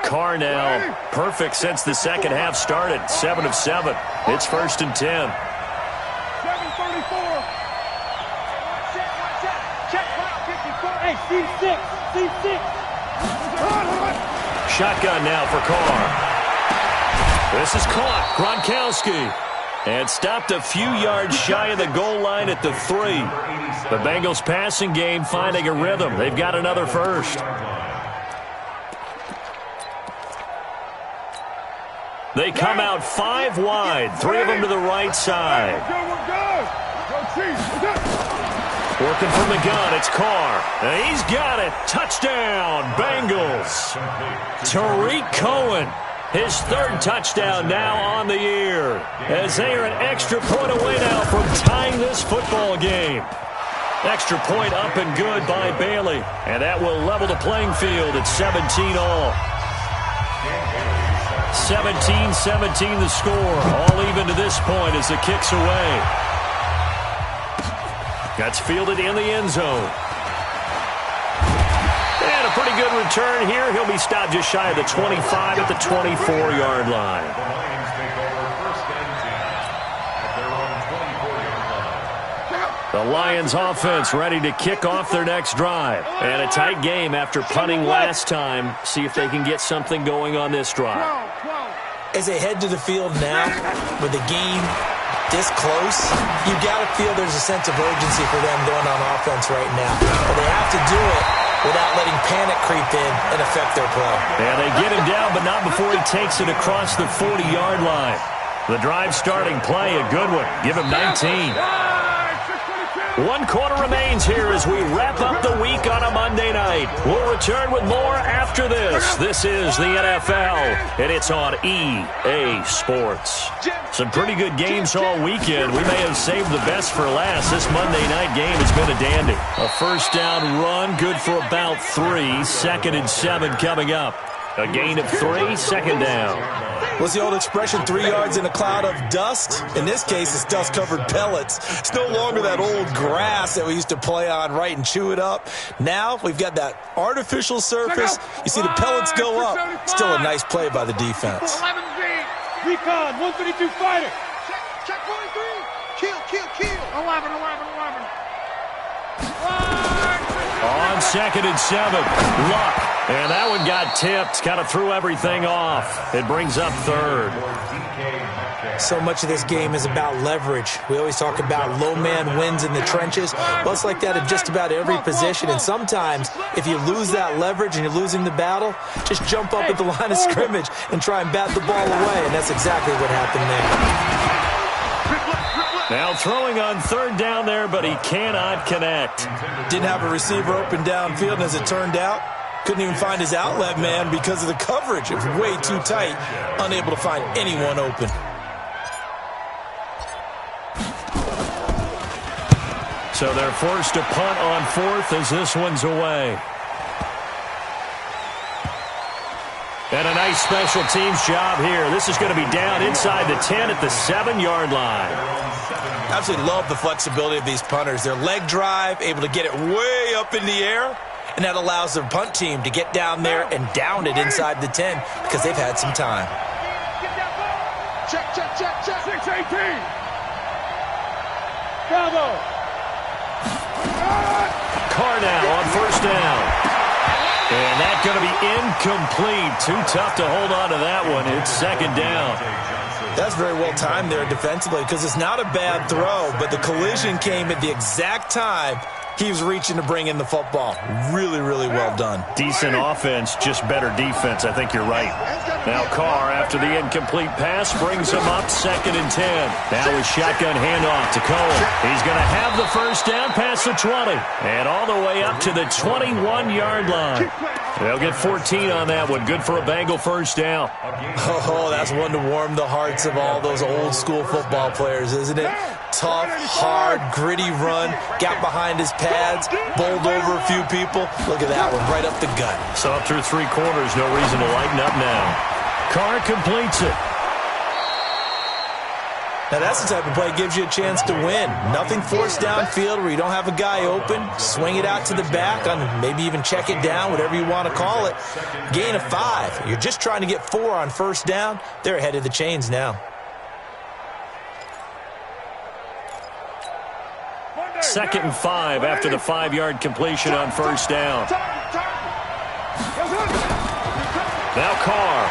Carr now perfect since the second half started. 7 of 7. It's 1st and 10. 7:34. Hey, C6. Shotgun now for Carr. This is caught. Gronkowski. And stopped a few yards shy of the goal line at the 3. The Bengals passing game finding a rhythm. They've got another first. They come out 5 wide. 3 of them to the right side. Working from the gun, it's Carr. And he's got it. Touchdown, Bengals. Tariq Cohen, his 3rd touchdown now on the year, as they are an extra point away now from tying this football game. Extra point up and good by Bailey. And that will level the playing field at 17 all. 17-17 the score. All even to this point as the kick's away. That's fielded in the end zone. And a pretty good return here. He'll be stopped just shy of the 25 at the 24-yard line. The Lions take over 1st and 10 at their own 24-yard line. The Lions offense ready to kick off their next drive. And a tight game after punting last time. See if they can get something going on this drive. As they head to the field now, with the game this close, you got to feel there's a sense of urgency for them going on offense right now. But they have to do it without letting panic creep in and affect their play. And they get him down, but not before he takes it across the 40-yard line. The drive starting play, a good one. Give him 19. 1 quarter remains here as we wrap up the week on a Monday night. We'll return with more after this. This is the NFL, and it's on EA Sports. Some pretty good games all weekend. We may have saved the best for last. This Monday night game has been a dandy. A first down run, good for about 3. 2nd and 7 coming up. A gain of 3, 2nd down. What's the old expression, 3 yards in a cloud of dust? In this case, it's dust-covered pellets. It's no longer that old grass that we used to play on, right, and chew it up. Now we've got that artificial surface. You see the pellets go up. Still a nice play by the defense. 11 Recon, 132 fighter. Check 43. Kill. 11. On 2nd and 7, Luck. And that one got tipped, kind of threw everything off. It brings up 3rd. So much of this game is about leverage. We always talk about low man wins in the trenches. Well, it's like that in just about every position. And sometimes, if you lose that leverage and you're losing the battle, just jump up at the line of scrimmage and try and bat the ball away. And that's exactly what happened there. Now throwing on 3rd down there, but he cannot connect. Didn't have a receiver open downfield, and as it turned out, couldn't even find his outlet man because of the coverage. It was way too tight, unable to find anyone open. So they're forced to punt on fourth as this one's away. And a nice special teams job here. This is going to be down inside the 10 at the 7-yard line. I absolutely love the flexibility of these punters. Their leg drive, able to get it way up in the air, and that allows their punt team to get down there and down it inside the 10 because they've had some time. Check, check, check, check. 6-18. Bravo. Carr now on first down. And that's going to be incomplete. Too tough to hold on to that one. It's second down. That's very well timed there defensively because it's not a bad throw, but the collision came at the exact time he was reaching to bring in the football. Really, really well done. Decent offense, just better defense. I think you're right. Now Carr, after the incomplete pass, brings him up 2nd and 10. Now his shotgun handoff to Cohen. He's going to have the first down past the 20. And all the way up to the 21-yard line. They'll get 14 on that one. Good for a Bengal first down. Oh, that's one to warm the hearts of all those old-school football players, isn't it? Tough, hard, gritty run. Got behind his pads, bowled over a few people. Look at that one, right up the gut. So up through 3 quarters, no reason to lighten up now. Carr completes it. Now that's the type of play that gives you a chance to win. Nothing forced downfield where you don't have a guy open. Swing it out to the back, on maybe even check it down, whatever you want to call it. Gain of 5. You're just trying to get 4 on first down. They're ahead of the chains now. 2nd and 5 after the 5-yard completion on first down. Now Carr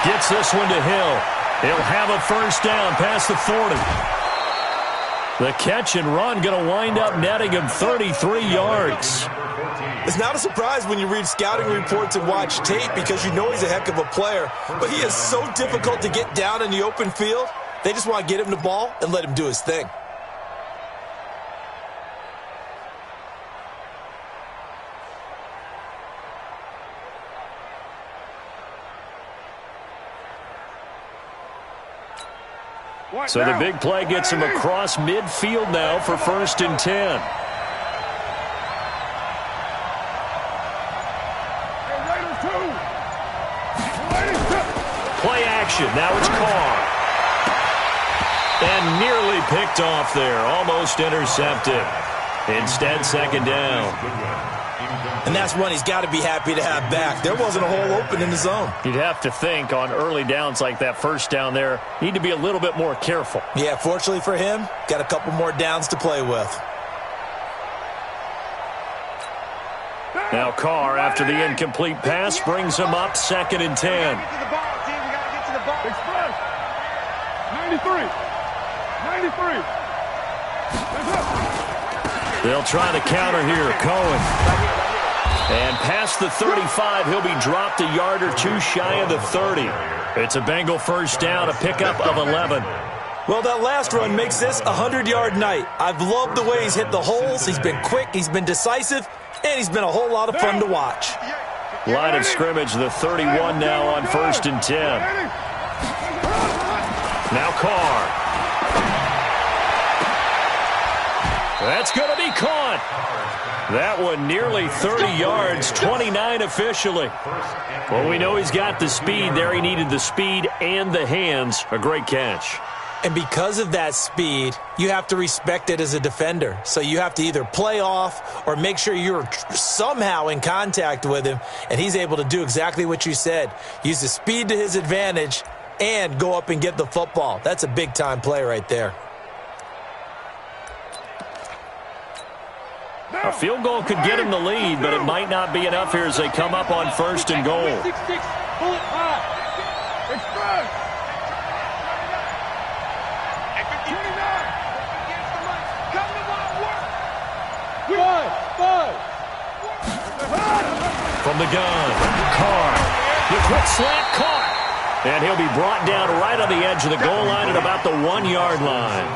gets this one to Hill. He'll have a first down past the 40. The catch and run going to wind up netting him 33 yards. It's not a surprise when you read scouting reports and watch tape because you know he's a heck of a player. But he is so difficult to get down in the open field. They just want to get him the ball and let him do his thing. So the big play gets him across midfield now for 1st and 10. Play action. Now it's Carr. And nearly picked off there. Almost intercepted. Instead, 2nd down. And that's one he's got to be happy to have back. There wasn't a hole open in the zone. You'd have to think on early downs like that first down there, need to be a little bit more careful. Yeah, fortunately for him, got a couple more downs to play with. Now Carr, after the incomplete pass, brings him up 2nd and 10. 93. They'll try the counter here. Cohen. And past the 35, he'll be dropped a yard or 2 shy of the 30. It's a Bengal first down, a pickup of 11. Well, that last run makes this a 100-yard night. I've loved the way he's hit the holes. He's been quick, he's been decisive, and he's been a whole lot of fun to watch. Line of scrimmage, the 31 now on 1st and 10. Now Carr. That's going to be caught. That one nearly 30 yards, 29 officially. Well, we know he's got the speed there. He needed the speed and the hands. A great catch. And because of that speed, you have to respect it as a defender. So you have to either play off or make sure you're somehow in contact with him. And he's able to do exactly what you said. Use the speed to his advantage and go up and get the football. That's a big-time play right there. A field goal could get him the lead, but it might not be enough here as they come up on 1st and goal. 6-6, bullet 5. Express. 5. From the gun, Carr. The quick slant caught. And he'll be brought down right on the edge of the goal line at about the 1-yard line.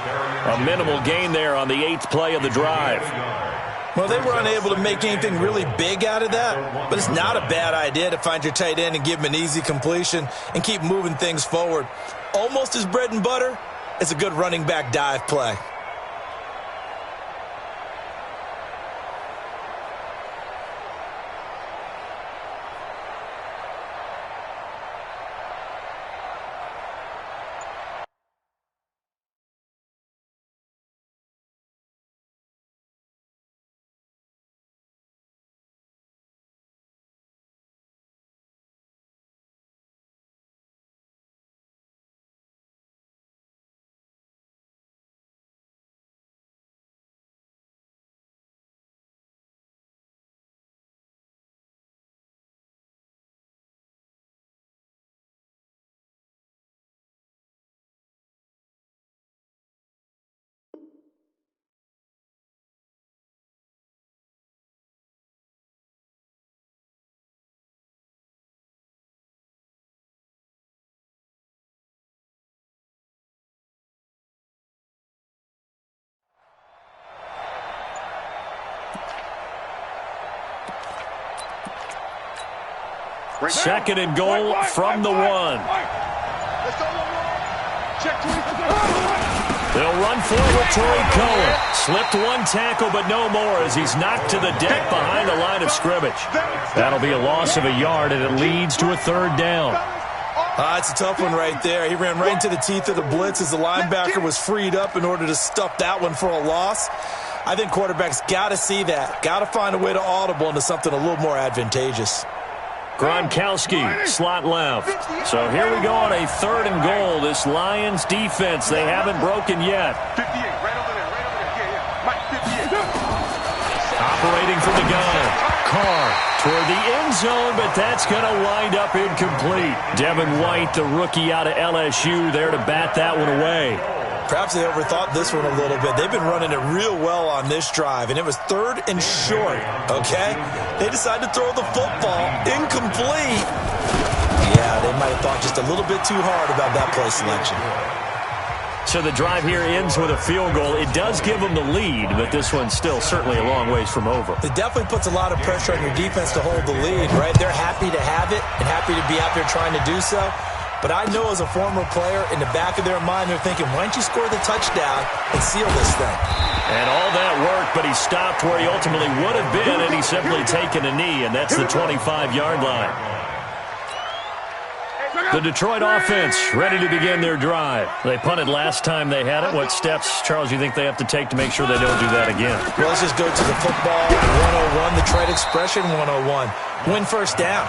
A minimal gain there on the 8th play of the drive. Well, they were unable to make anything really big out of that, but it's not a bad idea to find your tight end and give him an easy completion and keep moving things forward. Almost his bread and butter is a good running back dive play. 2nd and goal from the 1. Let's go, check 20. They'll run forward Torrey Cohen. Slipped one tackle, but no more as he's knocked to the deck behind the line of scrimmage. That'll be a loss of a yard, and it leads to a 3rd down. It's a tough one right there. He ran right into the teeth of the blitz as the linebacker was freed up in order to stuff that one for a loss. I think quarterbacks got to see that. Got to find a way to audible into something a little more advantageous. Gronkowski, slot left. So here we go on a 3rd and goal. This Lions defense, they haven't broken yet. 58, right over there, yeah. Mike, 58. Operating from the gun. Carr toward the end zone, but that's going to wind up incomplete. Devin White, the rookie out of LSU, there to bat that one away. Perhaps they overthought this one a little bit. They've been running it real well on this drive, and it was 3rd and short, okay? They decided to throw the football incomplete. Yeah, they might have thought just a little bit too hard about that play selection. So the drive here ends with a field goal. It does give them the lead, but this one's still certainly a long ways from over. It definitely puts a lot of pressure on your defense to hold the lead, right? They're happy to have it and happy to be out there trying to do so. But I know as a former player, in the back of their mind, they're thinking, why don't you score the touchdown and seal this thing? And all that work, but he stopped where he ultimately would have been, and he's simply taken a knee, and that's the 25-yard line. The Detroit offense ready to begin their drive. They punted last time they had it. What steps, Charles, you think they have to take to make sure they don't do that again? Well, let's just go to the football 101, the trade expression 101. Win first down.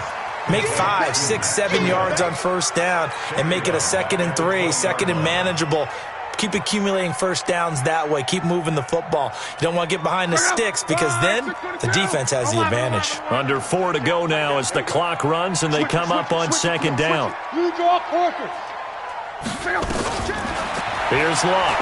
Make 5, 6, 7 yards on first down and make it a 2nd and 3, 2nd and manageable. Keep accumulating first downs that way. Keep moving the football. You don't want to get behind the sticks because then the defense has the advantage. Under 4 to go now as the clock runs and they come up on 2nd down. You draw quicker. Here's Luck.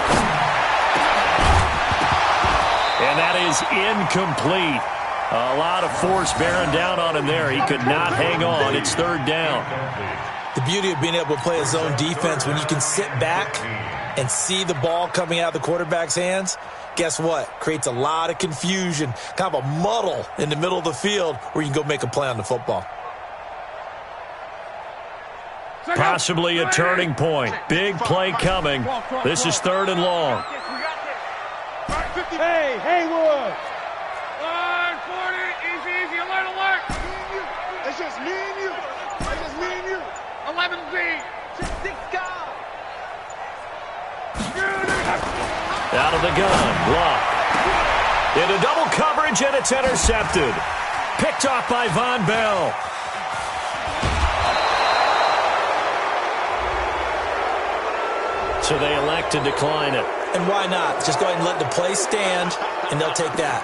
And that is incomplete. A lot of force bearing down on him there. He could not hang on. It's 3rd down. The beauty of being able to play a zone defense when you can sit back and see the ball coming out of the quarterback's hands, guess what? Creates a lot of confusion, kind of a muddle in the middle of the field where you can go make a play on the football. Possibly a turning point. Big play coming. This is 3rd and long. Hey, Haywood. 140, easy, alert. It's just me and you. 11Z. 6 guys. Out of the gun, Luck. Into double coverage, and it's intercepted. Picked off by Von Bell. So they elect to decline it. And why not? Just go ahead and let the play stand, and they'll take that.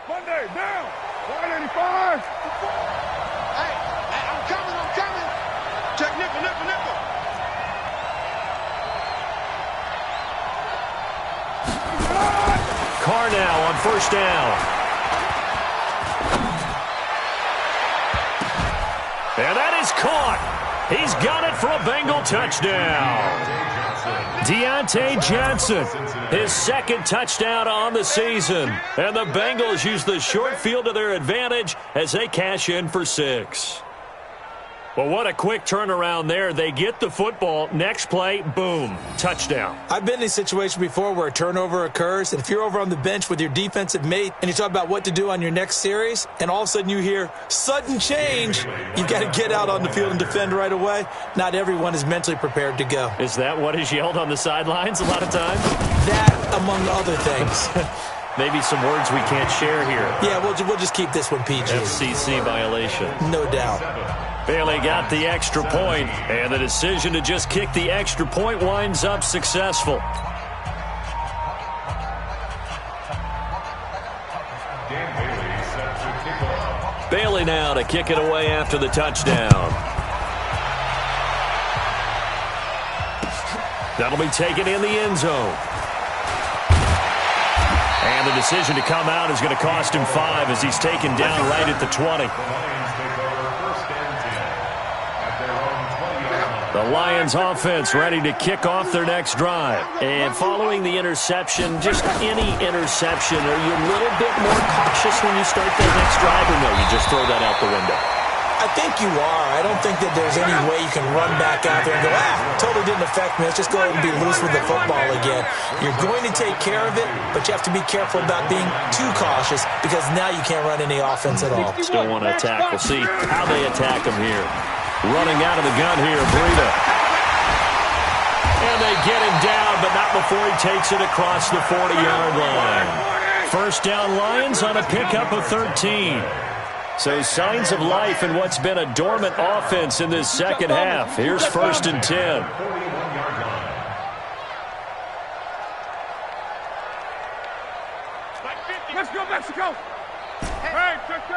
Monday, down. 185. Hey, I'm coming. Check nickel. Carr now on first down. And that is caught. He's got it for a Bengal touchdown. Deontay Johnson, his 2nd touchdown on the season. And the Bengals use the short field to their advantage as they cash in for 6. Well, what a quick turnaround there. They get the football. Next play, boom, touchdown. I've been in a situation before where a turnover occurs, and if you're over on the bench with your defensive mate and you talk about what to do on your next series, and all of a sudden you hear sudden change, you've got to get out on the field and defend right away. Not everyone is mentally prepared to go. Is that what is yelled on the sidelines a lot of times? That, among other things. Maybe some words we can't share here. Yeah, we'll just keep this one PG. FCC violation. No doubt. Bailey got the extra point, and the decision to just kick the extra point winds up successful. Bailey now to kick it away after the touchdown. That'll be taken in the end zone. And And the decision to come out is going to cost him 5 as he's taken down right at the 20. The Lions offense ready to kick off their next drive. And following the interception, just any interception, are you a little bit more cautious when you start that next drive, or no, you just throw that out the window? I think you are. I don't think that there's any way you can run back out there and go, totally didn't affect me. Let's just go ahead and be loose with the football again. You're going to take care of it, but you have to be careful about being too cautious because now you can't run any offense at all. Still want to attack. We'll see how they attack him here. Running out of the gun here, Breida. And they get him down, but not before he takes it across the 40-yard line. First down Lions on a pickup of 13. So signs of life in what's been a dormant offense in this second half. Here's first and 10. Let's go, Mexico! Hey, check.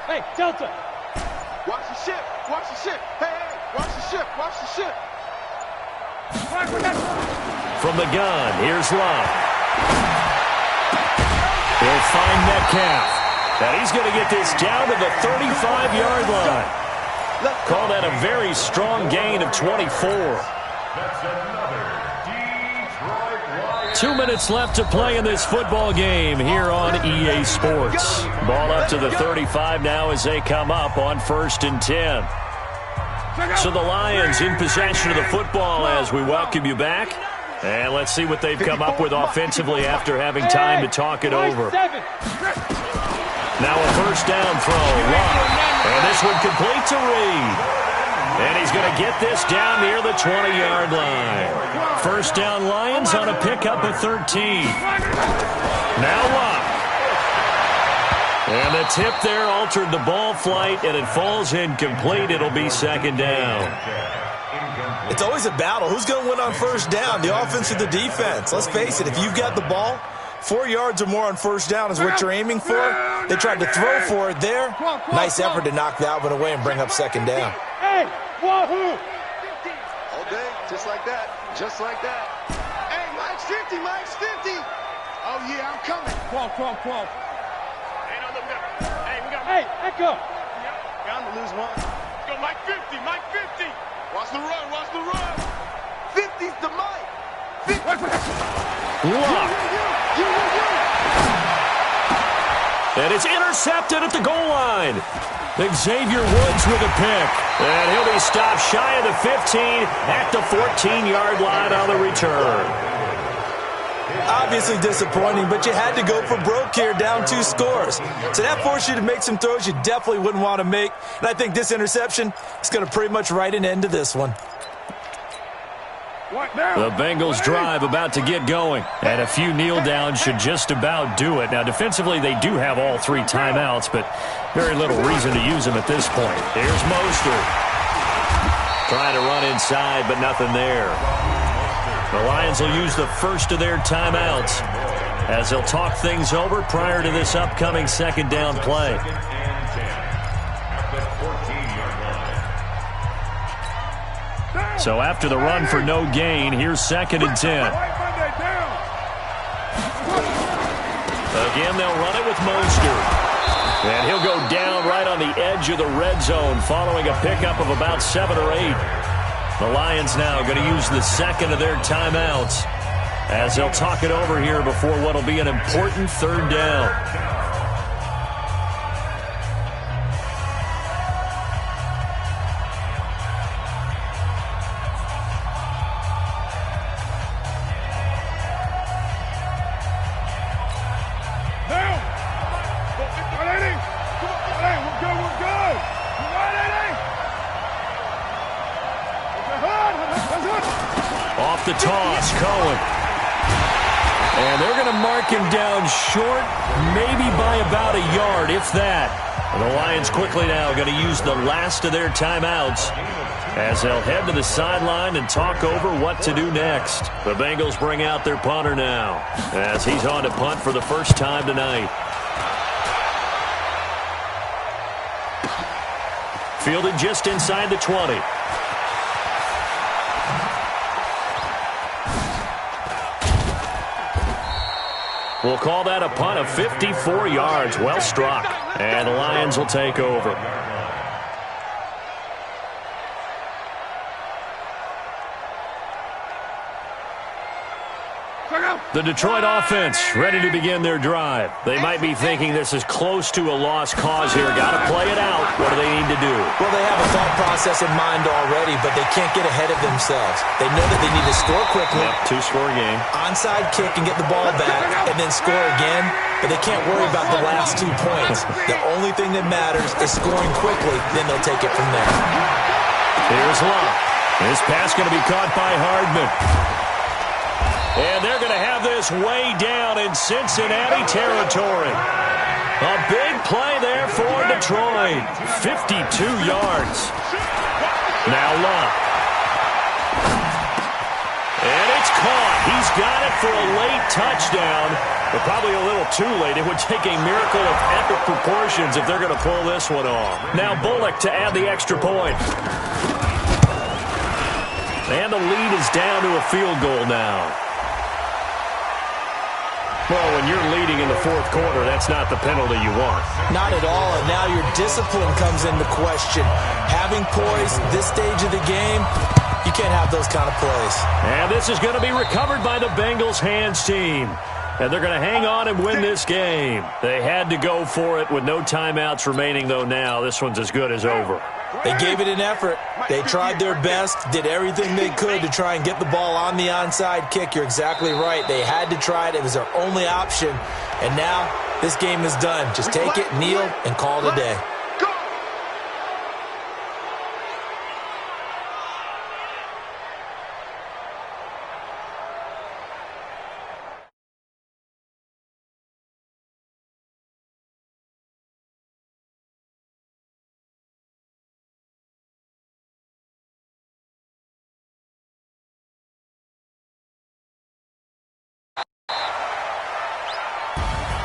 Hey, Delta! Watch the ship! Watch the ship! Hey! Watch the ship! Watch the ship! From the gun, here's Love. He'll find Metcalf. And he's going to get this down to the 35-yard line. Call that a very strong gain of 24. 2 minutes left to play in this football game here on EA Sports. Ball up to the 35 now as they come up on first and 10. So the Lions in possession of the football as we welcome you back. And let's see what they've come up with offensively after having time to talk it over. Now a first down throw. And this one complete to Reed. And he's going to get this down near the 20-yard line. First down Lions on a pickup of 13. Now Love. And the tip there altered the ball flight, and it falls incomplete. It'll be second down. It's always a battle. Who's going to win on first down, the offense or the defense? Let's face it, if you've got the ball, 4 yards or more on first down is what you're aiming for. They tried to throw for it there. Nice effort to knock that one away and bring up second down. Hey, wahoo! All day, just like that. Just like that. Hey, Mike's 50, Mike's 50! Oh, yeah, I'm coming. 12. Ain't on the middle. Hey, we got... Hey, Echo! Got him to lose one. Let's go, Mike 50, Mike 50! Watch the run, watch the run! 50's the Mike! 50. Lock. And it's intercepted at the goal line. Xavier Woods with a pick. And he'll be stopped shy of the 15 at the 14-yard line on the return. Obviously disappointing, but you had to go for broke here, down 2 scores. So that forced you to make some throws you definitely wouldn't want to make. And I think this interception is going to pretty much write an end to this one. The Bengals drive about to get going. And a few kneel downs should just about do it. Now, defensively, they do have all 3 timeouts, but very little reason to use them at this point. Here's Mostert. Trying to run inside, but nothing there. The Lions will use the first of their timeouts as they'll talk things over prior to this upcoming second down play. So after the run for no gain, here's second and 10. Again, they'll run it with Mostert. And he'll go down right on the edge of the red zone following a pickup of about 7 or 8. The Lions now going to use the second of their timeouts as they'll talk it over here before what will be an important third down. Off the toss, Cohen. And they're going to mark him down short, maybe by about a yard, if that. And the Lions quickly now going to use the last of their timeouts as they'll head to the sideline and talk over what to do next. The Bengals bring out their punter now as he's on to punt for the first time tonight. Fielded just inside the 20. We'll call that a punt of 54 yards. Well struck. And the Lions will take over. The Detroit offense ready to begin their drive. They might be thinking this is close to a lost cause here. Got to play it out. What do they need to do? Well, they have a thought process in mind already, but they can't get ahead of themselves. They know that they need to score quickly. Yep, two-score game. Onside kick and get the ball back, and then score again. But they can't worry about the last 2 points. The only thing that matters is scoring quickly. Then they'll take it from there. Here's Love. This pass going to be caught by Hardman. And they're going to have this way down in Cincinnati territory. A big play there for Detroit. 52 yards. Now Love. And it's caught. He's got it for a late touchdown, but probably a little too late. It would take a miracle of epic proportions if they're going to pull this one off. Now Bullock to add the extra point. And the lead is down to a field goal now. Well, when you're leading in the fourth quarter, that's not the penalty you want. Not at all, and now your discipline comes into question. Having poise this stage of the game, you can't have those kind of plays. And this is going to be recovered by the Bengals hands team. And they're going to hang on and win this game. They had to go for it with no timeouts remaining, though now this one's as good as over. They gave it an effort. They tried their best, did everything they could to try and get the ball on the onside kick. You're exactly right. They had to try it. It was their only option. And now this game is done. Just take it, kneel, and call it a day.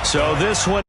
So this one